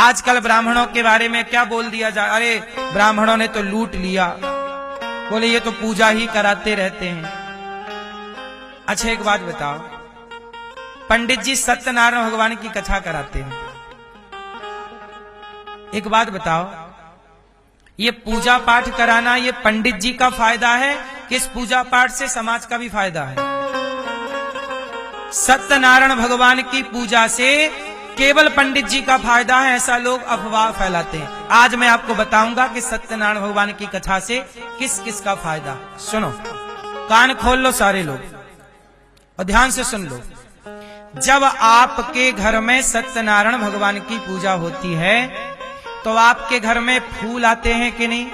आजकल ब्राह्मणों के बारे में क्या बोल दिया जाए, अरे ब्राह्मणों ने तो लूट लिया, बोले ये तो पूजा ही कराते रहते हैं। अच्छा एक बात बताओ, पंडित जी सत्यनारायण भगवान की कथा कराते हैं, एक बात बताओ, ये पूजा पाठ कराना ये पंडित जी का फायदा है कि इस पूजा पाठ से समाज का भी फायदा है? सत्यनारायण भगवान की पूजा से केवल पंडित जी का फायदा है, ऐसा लोग अफवाह फैलाते हैं। आज मैं आपको बताऊंगा कि सत्यनारायण भगवान की कथा से किस किस का फायदा। सुनो, कान खोल लो सारे लोग और ध्यान से सुन लो। जब आपके घर में सत्यनारायण भगवान की पूजा होती है तो आपके घर में फूल आते हैं कि नहीं?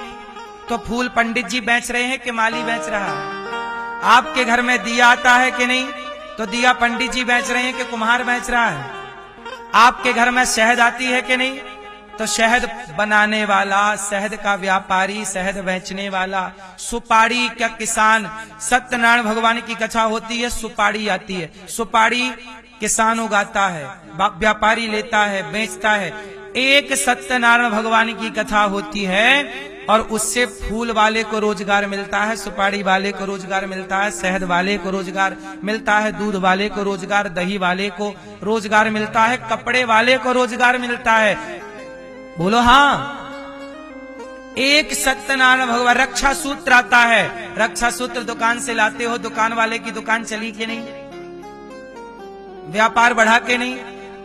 तो फूल पंडित जी बेच रहे हैं कि माली बेच रहा है? आपके घर में दिया आता है कि नहीं? तो दिया पंडित जी बेच रहे हैं कि कुम्हार बेच रहा है? आपके घर में शहद आती है कि नहीं? तो शहद बनाने वाला, शहद का व्यापारी, शहद बेचने वाला, सुपारी का किसान। सत्यनारायण भगवान की कथा होती है, सुपारी आती है, सुपारी किसान उगाता है, व्यापारी लेता है, बेचता है। एक सत्यनारायण भगवान की कथा होती है और उससे फूल वाले को रोजगार मिलता है, सुपारी वाले को रोजगार मिलता है, शहद वाले को रोजगार मिलता है, दूध वाले को रोजगार, दही वाले को रोजगार मिलता है, कपड़े वाले को रोजगार मिलता है। बोलो हाँ। एक सत्यनारायण भगवान, रक्षा सूत्र आता है, रक्षा सूत्र दुकान से लाते हो, दुकान वाले की दुकान चली के नहीं, व्यापार बढ़ा के नहीं।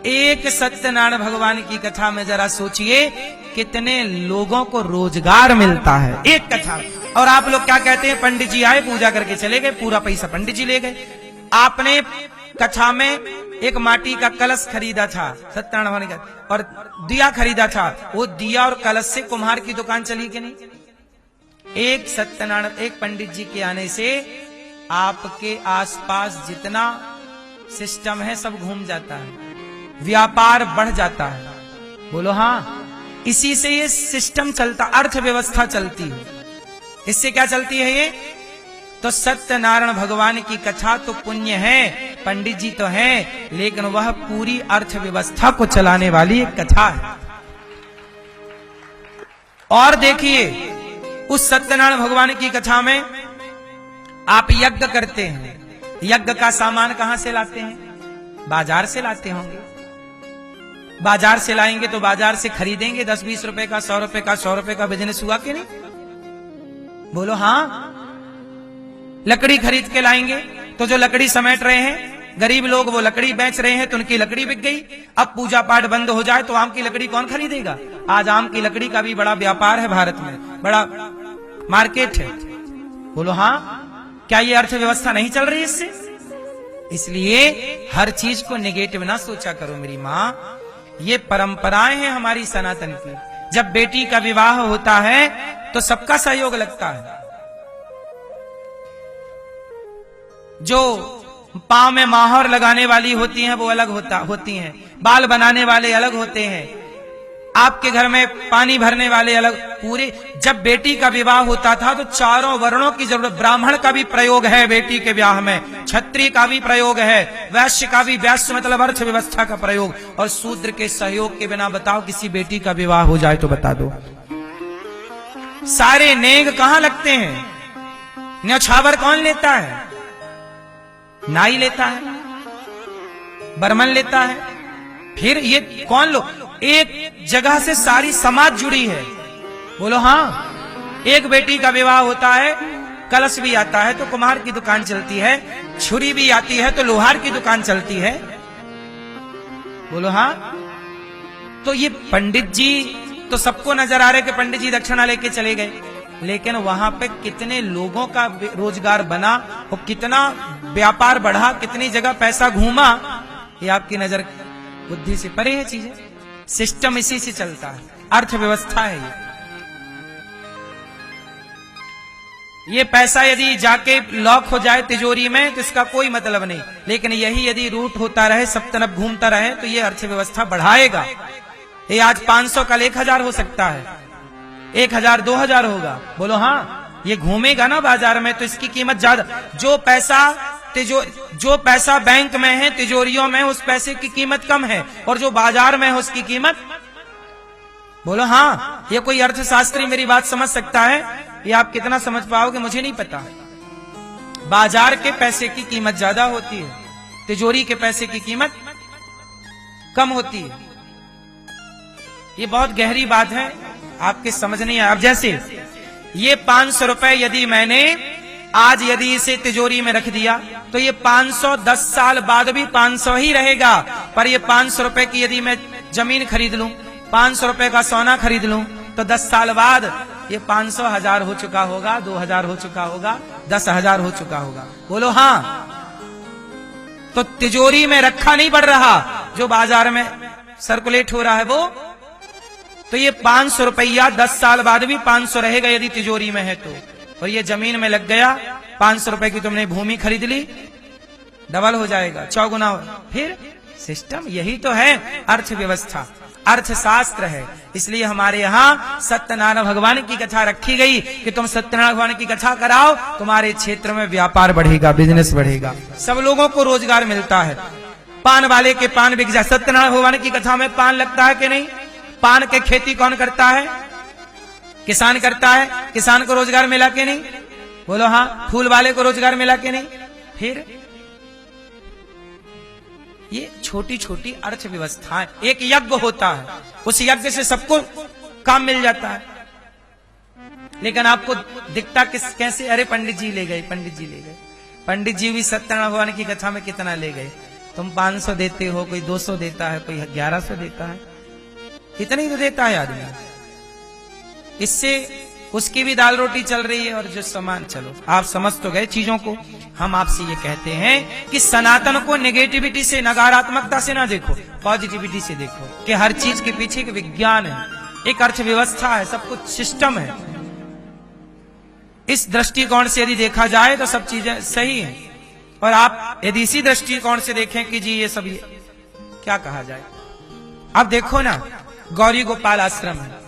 एक सत्यनारायण भगवान की कथा में जरा सोचिए कितने लोगों को रोजगार मिलता है एक कथा। और आप लोग क्या कहते हैं, पंडित जी आए पूजा करके चले गए, पूरा पैसा पंडित जी ले गए। आपने कथा में एक माटी का कलश खरीदा था सत्यनारायण भगवान का, और दिया खरीदा था, वो दिया और कलश से कुम्हार की दुकान चली कि नहीं? एक सत्यनारायण, एक पंडित जी के आने से आपके आसपास जितना सिस्टम है सब घूम जाता है, व्यापार बढ़ जाता है। बोलो हाँ। इसी से ये सिस्टम चलता, अर्थव्यवस्था चलती है। इससे क्या चलती है ये? तो सत्यनारायण भगवान की कथा तो पुण्य है, पंडित जी तो हैं, लेकिन वह पूरी अर्थव्यवस्था को चलाने वाली एक कथा है। और देखिए उस सत्यनारायण भगवान की कथा में आप यज्ञ करते हैं, यज्ञ का सामान कहां से लाते हैं? बाजार से लाते होंगे। बाजार से लाएंगे तो बाजार से खरीदेंगे, 10-20 रुपए का, 100 रुपए का, 100 रुपए का बिजनेस हुआ कि नहीं? बोलो हाँ। लकड़ी खरीद के लाएंगे तो जो लकड़ी समेट रहे हैं गरीब लोग, वो लकड़ी बेच रहे हैं तो उनकी लकड़ी बिक गई। अब पूजा पाठ बंद हो जाए तो आम की लकड़ी कौन खरीदेगा? आज आम की लकड़ी का भी बड़ा व्यापार है, भारत में बड़ा मार्केट है। बोलो हाँ। क्या ये अर्थव्यवस्था नहीं चल रही इससे? इसलिए हर चीज को नेगेटिव ना सोचा करो मेरी माँ। ये परंपराएं हैं हमारी सनातन की। जब बेटी का विवाह होता है तो सबका सहयोग लगता है। जो पांव में माहौर लगाने वाली होती हैं वो अलग होती हैं, बाल बनाने वाले अलग होते हैं, आपके घर में पानी भरने वाले अलग। पूरे जब बेटी का विवाह होता था तो चारों वर्णों की जरूरत, ब्राह्मण का भी प्रयोग है बेटी के ब्याह में, क्षत्रिय का भी प्रयोग है, वैश्य का भी, वैश्य मतलब अर्थव्यवस्था का प्रयोग, और शूद्र के सहयोग के बिना बताओ किसी बेटी का विवाह हो जाए तो बता दो सारे नेग कहां लगते हैं? न्यौछावर कौन लेता है? नाई लेता है, बर्मन लेता है, फिर ये कौन लोग? एक जगह से सारी समाज जुड़ी है। बोलो हाँ। एक बेटी का विवाह होता है, कलश भी आता है तो कुम्हार की दुकान चलती है, छुरी भी आती है तो लोहार की दुकान चलती है। बोलो हाँ। तो ये पंडित जी तो सबको नजर आ रहे कि पंडित जी दक्षिणा लेके चले गए, लेकिन वहां पे कितने लोगों का रोजगार बना और कितना व्यापार बढ़ा, कितनी जगह पैसा घूमा, ये आपकी नजर बुद्धि से परे है चीजें। सिस्टम इसी से चलता है, अर्थव्यवस्था है ये पैसा यदि जाके लॉक हो जाए तिजोरी में तो इसका कोई मतलब नहीं, लेकिन यही यदि रूट होता रहे, सब तरफ घूमता रहे तो ये अर्थव्यवस्था बढ़ाएगा। ये आज 500 कल 1000 हो सकता है, 1000 2000 होगा। बोलो हाँ। ये घूमेगा ना बाजार में तो इसकी कीमत ज्यादा। जो पैसा बैंक में है तिजोरियों में, उस पैसे की कीमत कम है, और जो बाजार में है उसकी कीमत बोलो हाँ। ये कोई अर्थशास्त्री मेरी बात समझ सकता है? ये आप कितना समझ पाओगे मुझे नहीं पता। बाजार के पैसे की कीमत ज्यादा होती है, तिजोरी के पैसे की कीमत कम होती है। ये बहुत गहरी बात है, आपके समझ नहीं आया। अब जैसे ये 500 रुपए यदि मैंने आज यदि इसे तिजोरी में रख दिया तो ये 500 10 साल बाद भी 500 ही रहेगा। पर ये 500 रुपए की यदि मैं जमीन खरीद लूं, 500 रुपए का सोना खरीद लूं, तो 10 साल बाद ये 500 1000 हो चुका होगा, 2000 हो चुका होगा, 10,000 हो चुका होगा। बोलो हाँ। तो तिजोरी में रखा नहीं पड़ रहा, जो बाजार में सर्कुलेट हो रहा है वो। तो ये 500 रुपया 10 साल बाद भी 500 रहेगा यदि तिजोरी में है तो। और ये जमीन में लग गया, 500 रुपए की तुमने भूमि खरीद ली, डबल हो जाएगा, चौगुना हो। फिर सिस्टम यही तो है अर्थव्यवस्था, अर्थशास्त्र है। इसलिए हमारे यहाँ सत्यनारायण भगवान की कथा रखी गई कि तुम सत्यनारायण भगवान की कथा कराओ, तुम्हारे क्षेत्र में व्यापार बढ़ेगा, बिजनेस बढ़ेगा, सब लोगों को रोजगार मिलता है। पान वाले के पान बिक जाए। सत्यनारायण भगवान की कथा में पान लगता है कि नहीं? पान के खेती कौन करता है? किसान करता है। किसान को रोजगार मिला कि नहीं? बोलो हाँ। फूल वाले को रोजगार मिला कि नहीं? फिर ये छोटी छोटी अर्थव्यवस्थाएं, एक यज्ञ होता है, उस यज्ञ से सबको काम मिल जाता है। लेकिन आपको दिखता कैसे? अरे पंडित जी ले गए, पंडित जी ले गए। पंडित जी भी सत्यनारायण भगवान की कथा में कितना ले गए? तुम 500 देते हो, कोई 200 देता है, कोई 1100 देता है, इतना ही तो देता है आदमी। इससे उसकी भी दाल रोटी चल रही है और जो सामान, चलो आप समझ तो गए चीजों को। हम आपसे ये कहते हैं कि सनातन को नेगेटिविटी से, नकारात्मकता से ना देखो, पॉजिटिविटी से देखो कि हर चीज के पीछे एक विज्ञान है, एक अर्थव्यवस्था है, सब कुछ सिस्टम है। इस दृष्टिकोण से यदि देखा जाए तो सब चीजें सही हैं। और आप यदि इसी दृष्टिकोण से देखें कि जी ये सब क्या कहा जाए। अब देखो ना, गौरी गोपाल आश्रम है।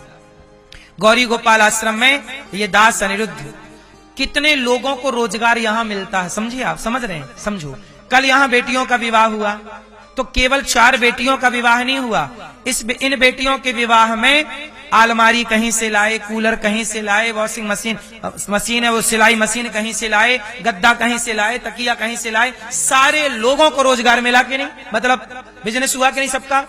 गौरी गोपाल आश्रम में ये दास अनिरुद्ध, कितने लोगों को रोजगार यहाँ मिलता है, समझिए आप, समझ रहे हैं? समझो, कल यहाँ बेटियों का विवाह हुआ तो केवल 4 बेटियों का विवाह नहीं हुआ, इन बेटियों के विवाह में अलमारी कहीं से लाए, कूलर कहीं से लाए, वॉशिंग मशीन है वो सिलाई मशीन कहीं से लाए, गद्दा कहीं से लाए, तकिया कहीं से लाए, सारे लोगों को रोजगार मिला कि नहीं? मतलब बिजनेस हुआ कि नहीं सबका?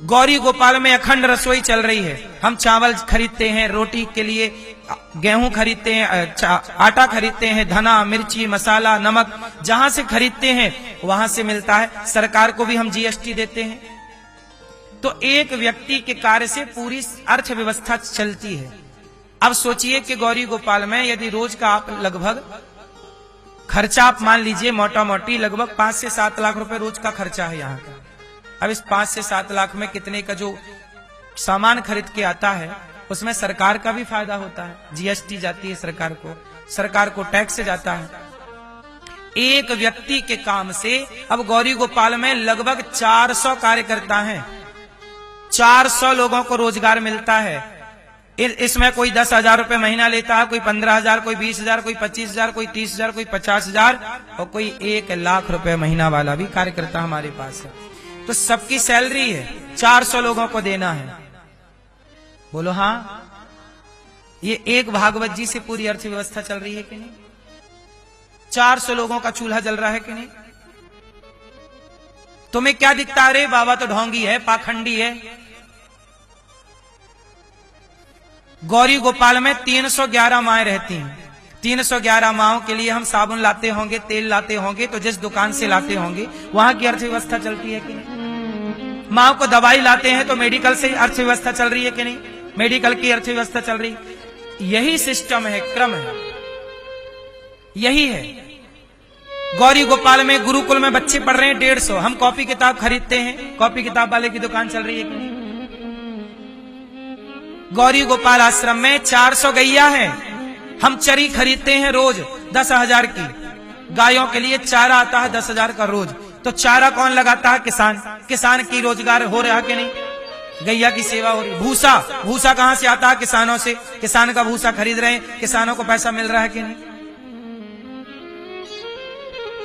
गौरी गोपाल में अखंड रसोई चल रही है। हम चावल खरीदते हैं रोटी के लिए, गेहूं खरीदते हैं, आटा खरीदते हैं, धना मिर्ची मसाला नमक जहां से खरीदते हैं वहां से मिलता है। सरकार को भी हम जीएसटी देते हैं। तो एक व्यक्ति के कार्य से पूरी अर्थव्यवस्था चलती है। अब सोचिए कि गौरी गोपाल में यदि रोज का आप लगभग खर्चा आप मान लीजिए मोटा मोटी लगभग 5 से 7 लाख रुपए रोज का खर्चा है यहाँ का। अब इस 5 से 7 लाख में कितने का जो सामान खरीद के आता है उसमें सरकार का भी फायदा होता है, जीएसटी जाती है सरकार को टैक्स जाता है। एक व्यक्ति के काम से अब गौरी गोपाल में लगभग 400 कार्यकर्ता हैं, 400 लोगों को रोजगार मिलता है। इसमें कोई 10,000 रुपए महीना लेता है, कोई 15,000, कोई 20,000, कोई 25,000, कोई 30,000, कोई 50,000 और कोई 1 लाख रुपए महीना वाला भी कार्यकर्ता हमारे पास है। तो सबकी सैलरी है, 400 लोगों को देना है। बोलो हाँ। ये एक भागवत जी से पूरी अर्थव्यवस्था चल रही है कि नहीं? 400 लोगों का चूल्हा जल रहा है कि नहीं? तुम्हें क्या दिखता है? अरे बाबा तो ढोंगी है, पाखंडी है। गौरी गोपाल में 311 माएं रहती हैं। 311 माओं के लिए हम साबुन लाते होंगे, तेल लाते होंगे, तो जिस दुकान से लाते होंगे वहां की अर्थव्यवस्था चलती है कि नहीं? माओ को दवाई लाते हैं तो मेडिकल से अर्थव्यवस्था चल रही है कि नहीं? मेडिकल की अर्थव्यवस्था चल रही। यही सिस्टम है, क्रम है, यही है। गौरी गोपाल में गुरुकुल में बच्चे पढ़ रहे हैं 150, हम कॉपी किताब खरीदते हैं, कॉपी किताब वाले की दुकान चल रही है कि नहीं? गौरी गोपाल आश्रम में 400 गैया है, हम चरी खरीदते हैं रोज 10,000 की। गायों के लिए चारा आता है 10,000 का रोज। तो चारा कौन लगाता है? किसान। किसान की रोजगार हो रहा है कि नहीं? गैया की सेवा हो रही। भूसा कहां से आता है? किसानों से। किसान का भूसा खरीद रहे हैं, किसानों को पैसा मिल रहा है कि नहीं?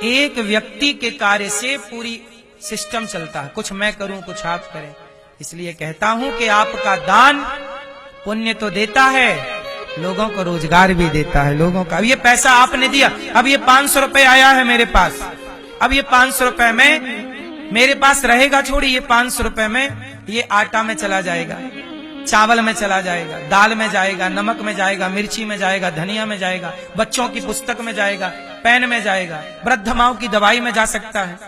एक व्यक्ति के कार्य से पूरी सिस्टम चलता है। कुछ मैं करूं, कुछ आप करें, इसलिए कहता हूं कि आपका दान पुण्य तो देता है, लोगों को रोजगार भी देता है। लोगों का अब ये पैसा आपने दिया, अब ये 500 रुपए आया है मेरे पास, अब ये 500 रुपए में मेरे पास रहेगा छोड़ी, ये 500 रुपए में ये आटा में चला जाएगा, चावल में चला जाएगा, दाल में जाएगा, नमक में जाएगा, मिर्ची में जाएगा, धनिया में जाएगा, बच्चों की पुस्तक में जाएगा, पेन में जाएगा, वृद्ध माओ की दवाई में जा सकता है,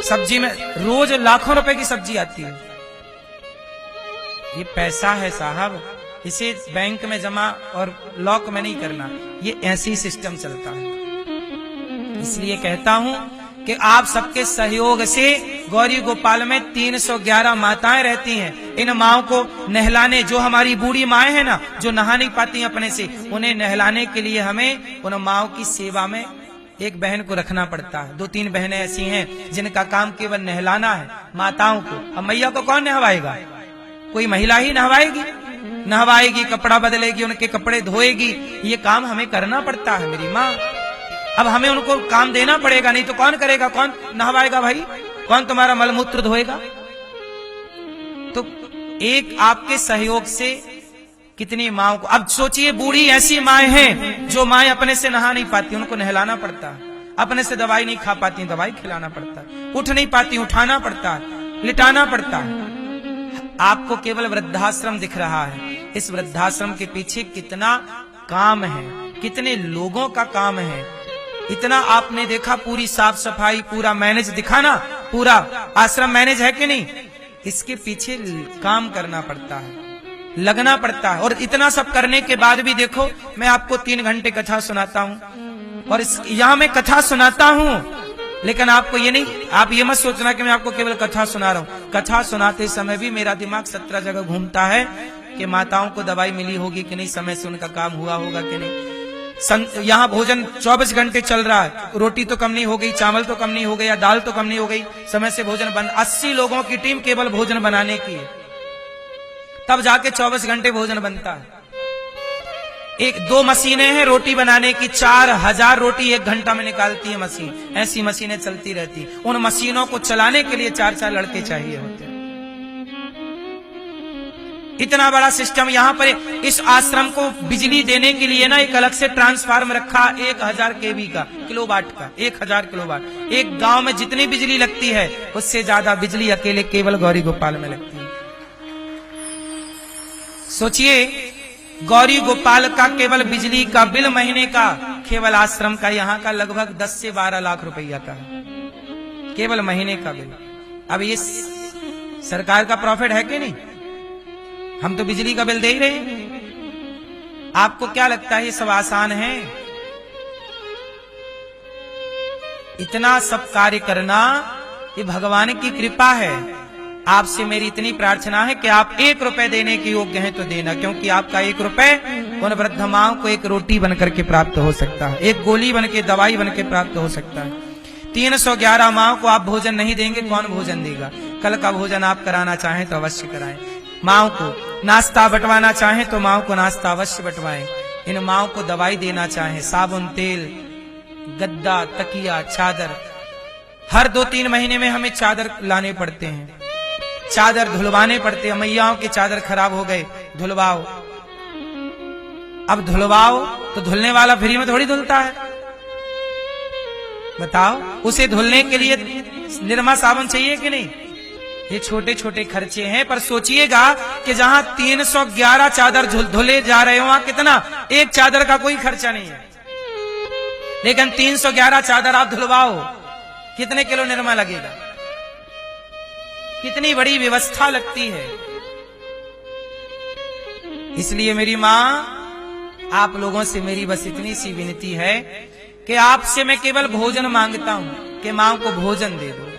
सब्जी में रोज लाखों रुपए की सब्जी आती है। ये पैसा है साहब, इसे बैंक में जमा और लॉक में नहीं करना, ये ऐसी सिस्टम चलता है। इसलिए कहता हूं कि आप सबके सहयोग से गौरी गोपाल में 311 माताएं रहती हैं। इन माओं को नहलाने, जो हमारी बूढ़ी माएं हैं ना, जो नहा नहीं पाती अपने से, उन्हें नहलाने के लिए हमें उन माओं की सेवा में एक बहन को रखना पड़ता है। 2-3 बहनें ऐसी हैं जिनका काम केवल नहलाना है माताओं को। अब मैया को कौन नहवाएगा? कोई महिला ही नहवाएगी, नहवाएगी, कपड़ा बदलेगी, उनके कपड़े धोएगी, ये काम हमें करना पड़ता है मेरी माँ। अब हमें उनको काम देना पड़ेगा, नहीं तो कौन करेगा, कौन नहवाएगा भाई, कौन तुम्हारा मलमूत्र धोएगा? तो एक आपके सहयोग से कितनी माओं को, अब सोचिए बूढ़ी ऐसी माएं हैं जो माएं अपने से नहा नहीं पाती, उनको नहलाना पड़ता है, अपने से दवाई नहीं खा पाती, दवाई खिलाना पड़ता है, उठ नहीं पाती, उठाना पड़ता है, लिटाना पड़ता है। आपको केवल वृद्धाश्रम दिख रहा है, इस वृद्धाश्रम के पीछे कितना काम है, कितने लोगों का काम है। इतना आपने देखा, पूरी साफ सफाई, पूरा मैनेज दिखा ना, पूरा आश्रम मैनेज है कि नहीं? इसके पीछे काम करना पड़ता है, लगना पड़ता है। और इतना सब करने के बाद भी देखो, मैं आपको 3 घंटे कथा सुनाता हूँ और यहाँ मैं कथा सुनाता हूँ, लेकिन आपको ये नहीं, आप ये मत सोचना कि मैं आपको केवल कथा सुना रहा हूँ। कथा सुनाते समय भी मेरा दिमाग 17 जगह घूमता है कि माताओं को दवाई मिली होगी कि नहीं, समय से उनका काम हुआ होगा कि नहीं। यहाँ भोजन 24 घंटे चल रहा है, रोटी तो कम नहीं हो गई, चावल तो कम नहीं हो गया, दाल तो कम नहीं हो गई, समय से भोजन बन। 80 लोगों की टीम केवल भोजन बनाने की है, तब जाके 24 घंटे भोजन बनता है। 1-2 मशीनें हैं रोटी बनाने की, 4000 रोटी 1 घंटा में निकालती है मशीन। ऐसी मशीनें चलती रहती, उन मशीनों को चलाने के लिए 4-4 लड़के चाहिए होते हैं। इतना बड़ा सिस्टम यहाँ पर। इस आश्रम को बिजली देने के लिए ना एक अलग से ट्रांसफार्मर रखा, 1000 केवी का, किलोवाट का, 1000 किलोवाट। एक गांव में जितनी बिजली लगती है उससे ज्यादा बिजली अकेले केवल गौरी गोपाल में लगती है। सोचिए, गौरी गोपाल का केवल बिजली का बिल महीने का, केवल आश्रम का यहाँ का लगभग 10 से 12 लाख रुपया का है, केवल महीने का बिल। अब ये सरकार का प्रॉफिट है कि नहीं? हम तो बिजली का बिल दे ही रहे हैं। आपको क्या लगता है ये सब आसान है? इतना सब कार्य करना ये भगवान की कृपा है। आपसे मेरी इतनी प्रार्थना है कि आप 1 रुपए देने के योग्य हैं तो देना, क्योंकि आपका 1 रुपए उन वृद्ध माओं को एक रोटी बनकर के प्राप्त हो सकता है, एक गोली बन के, दवाई बन के प्राप्त हो सकता है। 311 माओं को आप भोजन नहीं देंगे, कौन भोजन देगा? कल का भोजन आप कराना चाहें तो अवश्य कराएं। माओं को नाश्ता बंटवाना चाहें तो माओं को नाश्ता अवश्य बंटवाएं। इन माओं को दवाई देना चाहें, साबुन, तेल, गद्दा, तकिया, चादर, हर 2-3 महीने में हमें चादर लाने पड़ते हैं, चादर धुलवाने पड़ते हैं। मैयाओं के चादर खराब हो गए, धुलवाओ। अब धुलवाओ तो धुलने वाला फ्री में थोड़ी धुलता है, बताओ। उसे धुलने के लिए निरमा साबुन चाहिए कि नहीं? ये छोटे छोटे खर्चे हैं, पर सोचिएगा कि जहां 311 चादर धुले जा रहे हो, वहां कितना, एक चादर का कोई खर्चा नहीं है, लेकिन 311 चादर आप धुलवाओ, कितने किलो निरमा लगेगा? कितनी बड़ी व्यवस्था लगती है। इसलिए मेरी मां, आप लोगों से मेरी बस इतनी सी विनती है कि आपसे मैं केवल भोजन मांगता हूं कि मां को भोजन दे दो।